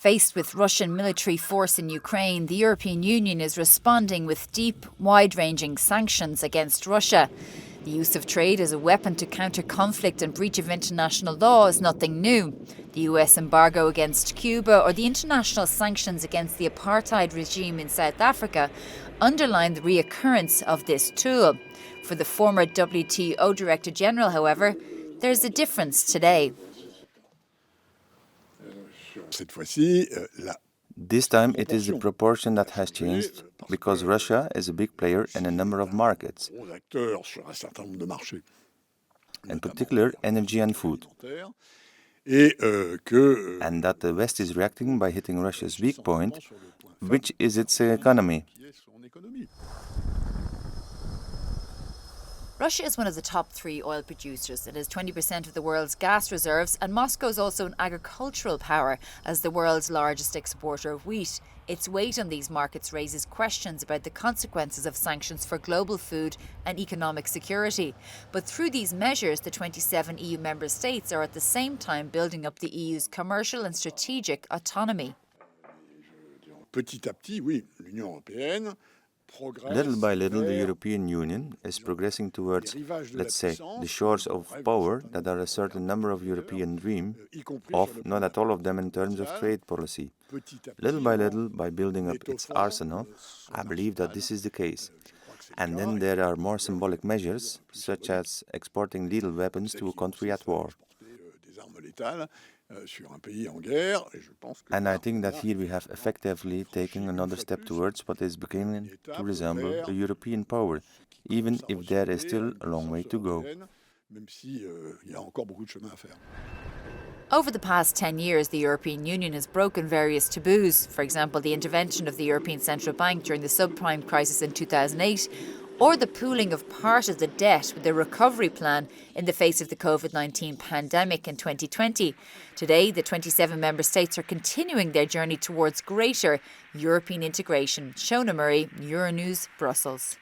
Faced with Russian military force in Ukraine, the European Union is responding with deep, wide-ranging sanctions against Russia. The use of trade as a weapon to counter conflict and breach of international law is nothing new. The US embargo against Cuba or the international sanctions against the apartheid regime in South Africa underline the reoccurrence of this tool. For the former WTO Director General, however, there's a difference today. This time it is the proportion that has changed because Russia is a big player in a number of markets, in particular energy and food, and that the West is reacting by hitting Russia's weak point, which is its economy. Russia is one of the top 3 oil producers. It has 20% of the world's gas reserves, and Moscow is also an agricultural power as the world's largest exporter of wheat. Its weight on these markets raises questions about the consequences of sanctions for global food and economic security. But through these measures, the 27 EU member states are at the same time building up the EU's commercial and strategic autonomy. Little by little, the European Union is progressing towards, let's say, the shores of power that are a certain number of Europeans dream of, not at all of them in terms of trade policy. Little by little, by building up its arsenal, I believe that this is the case. And then there are more symbolic measures, such as exporting lethal weapons to a country at war. And I think that here we have effectively taken another step towards what is beginning to resemble a European power, even if there is still a long way to go. Over the past 10 years, the European Union has broken various taboos. For example, the intervention of the European Central Bank during the subprime crisis in 2008, or the pooling of part of the debt with a recovery plan in the face of the COVID-19 pandemic in 2020. Today, the 27 member states are continuing their journey towards greater European integration. Shona Murray, Euronews, Brussels.